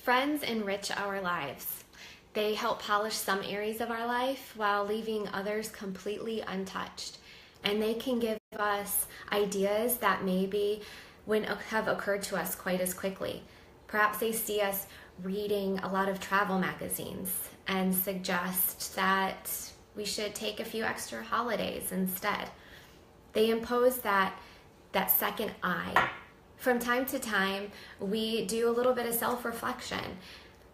Friends enrich our lives. They help polish some areas of our life while leaving others completely untouched. And they can give us ideas that maybe wouldn't have occurred to us quite as quickly. Perhaps they see us reading a lot of travel magazines and suggest that we should take a few extra holidays instead. They impose that second eye. From time to time, we do a little bit of self-reflection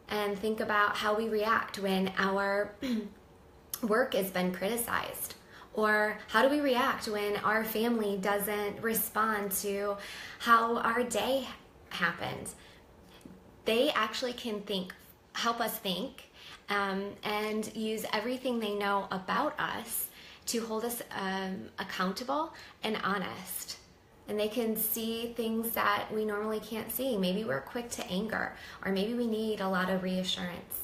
and think about how we react when our work has been criticized. Or how do we react when our family doesn't respond to how our day happened? They actually can help us think, and use everything they know about us to hold us accountable and honest. And they can see things that we normally can't see. Maybe we're quick to anger, or maybe we need a lot of reassurance.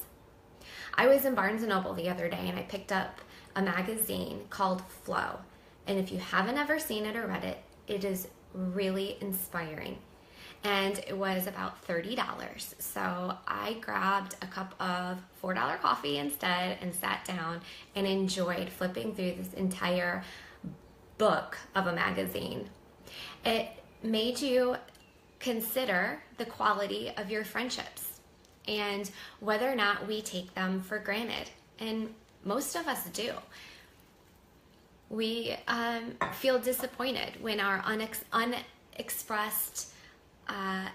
I was in Barnes & Noble the other day and I picked up a magazine called Flow. And if you haven't ever seen it or read it, it is really inspiring. And it was about $30. So I grabbed a cup of $4 coffee instead and sat down and enjoyed flipping through this entire book of a magazine. It made you consider the quality of your friendships and whether or not we take them for granted. And most of us do. We feel disappointed when our unexpressed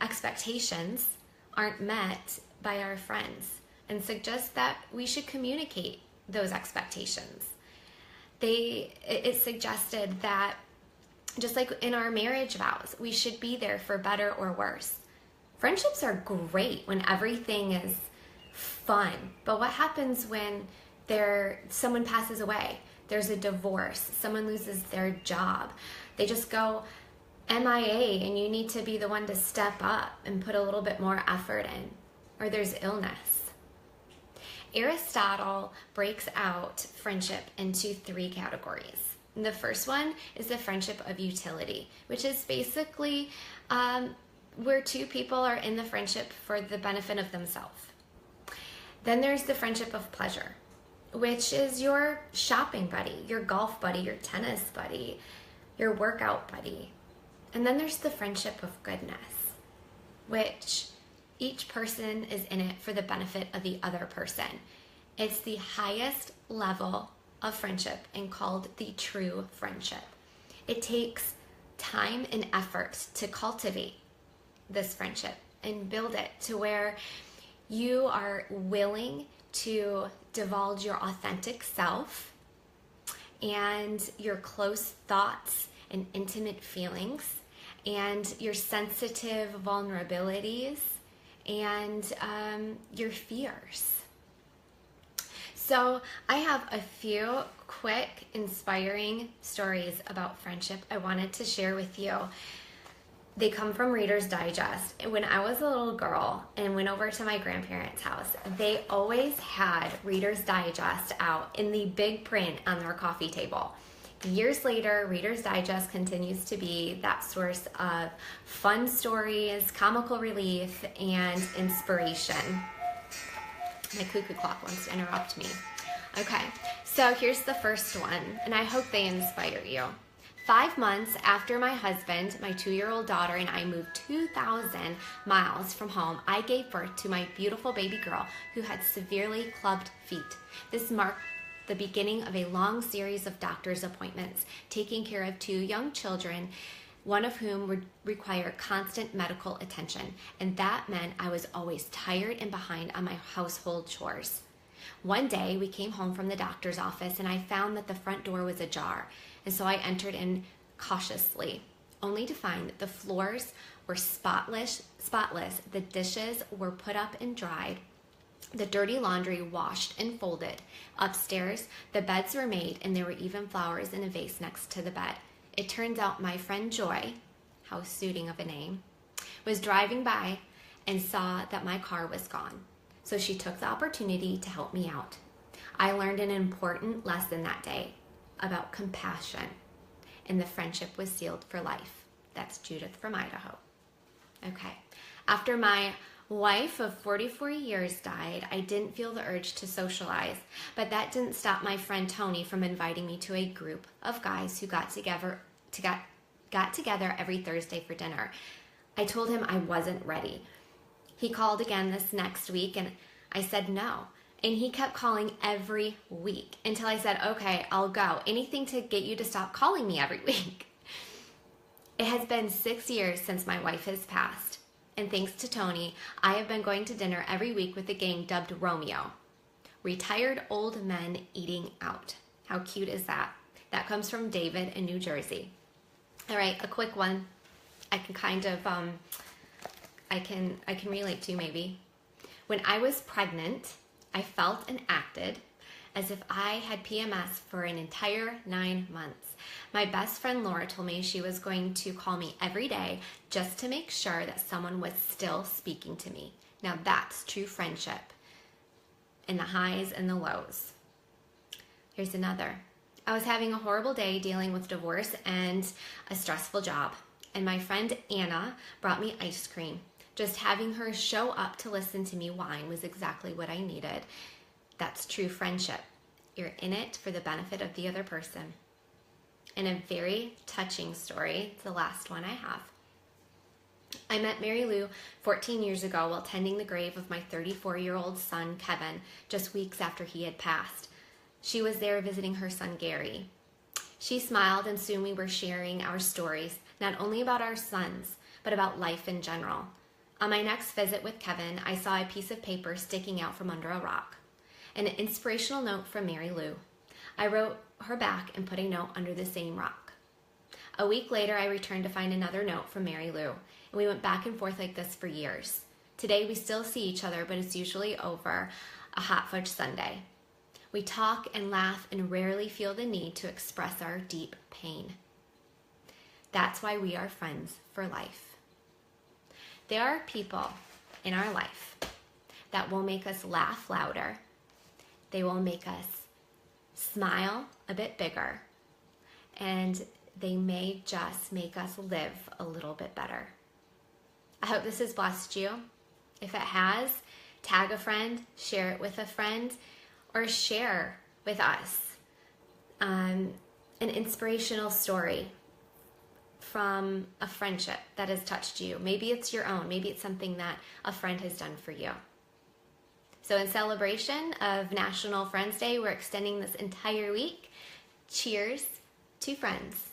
expectations aren't met by our friends, and suggest that we should communicate those expectations. It suggested that just like in our marriage vows, we should be there for better or worse. Friendships are great when everything is fun, but what happens when someone passes away, there's a divorce, someone loses their job, they just go MIA, and you need to be the one to step up and put a little bit more effort in, or there's illness. Aristotle breaks out friendship into 3 categories. The first one is the friendship of utility, which is basically where 2 people are in the friendship for the benefit of themselves. Then there's the friendship of pleasure, which is your shopping buddy, your golf buddy, your tennis buddy, your workout buddy. And then there's the friendship of goodness, which each person is in it for the benefit of the other person. It's the highest level of friendship and called the true friendship. It takes time and effort to cultivate this friendship and build it to where you are willing to divulge your authentic self and your close thoughts and intimate feelings and your sensitive vulnerabilities and your fears. So I have a few quick, inspiring stories about friendship I wanted to share with you. They come from Reader's Digest. When I was a little girl and went over to my grandparents' house, they always had Reader's Digest out in the big print on their coffee table. Years later, Reader's Digest continues to be that source of fun stories, comical relief, and inspiration. My cuckoo clock wants to interrupt me. Okay, so here's the first one, and I hope they inspire you. 5 months after my husband, my 2-year-old daughter, and I moved 2,000 miles from home, I gave birth to my beautiful baby girl who had severely clubbed feet. This marked the beginning of a long series of doctor's appointments, taking care of 2 young children, one of whom would require constant medical attention. And that meant I was always tired and behind on my household chores. One day, we came home from the doctor's office and I found that the front door was ajar. And so I entered in cautiously, only to find that the floors were spotless, the dishes were put up and dried, the dirty laundry washed and folded. Upstairs, the beds were made, and there were even flowers in a vase next to the bed. It turns out my friend Joy, how suiting of a name, was driving by and saw that my car was gone. So she took the opportunity to help me out. I learned an important lesson that day about compassion, and the friendship was sealed for life. That's Judith from Idaho. Okay. After my wife of 44 years died, I didn't feel the urge to socialize, but that didn't stop my friend Tony from inviting me to a group of guys who got together every Thursday for dinner. I told him I wasn't ready. He called again this next week and I said no. And he kept calling every week until I said, okay, I'll go. Anything to get you to stop calling me every week. It has been 6 years since my wife has passed. And thanks to Tony, I have been going to dinner every week with a gang dubbed Romeo. Retired old men eating out. How cute is that? That comes from David in New Jersey. All right, a quick one. I can kind of, I can relate to maybe. When I was pregnant, I felt and acted as if I had PMS for an entire 9 months. My best friend Laura told me she was going to call me every day just to make sure that someone was still speaking to me. Now that's true friendship, in the highs and the lows. Here's another. I was having a horrible day dealing with divorce and a stressful job, and my friend Anna brought me ice cream. Just having her show up to listen to me whine was exactly what I needed. That's true friendship. You're in it for the benefit of the other person. And a very touching story, it's the last one I have. I met Mary Lou 14 years ago while tending the grave of my 34-year-old son, Kevin, just weeks after he had passed. She was there visiting her son, Gary. She smiled, and soon we were sharing our stories, not only about our sons, but about life in general. On my next visit with Kevin, I saw a piece of paper sticking out from under a rock, an inspirational note from Mary Lou. I wrote her back and put a note under the same rock. A week later, I returned to find another note from Mary Lou, and we went back and forth like this for years. Today, we still see each other, but it's usually over a hot fudge sundae. We talk and laugh and rarely feel the need to express our deep pain. That's why we are friends for life. There are people in our life that will make us laugh louder. They will make us smile a bit bigger. And they may just make us live a little bit better. I hope this has blessed you. If it has, tag a friend, share it with a friend, or share with us an inspirational story from a friendship that has touched you. Maybe it's your own. Maybe it's something that a friend has done for you. So in celebration of National Friends Day, we're extending this entire week. Cheers to friends.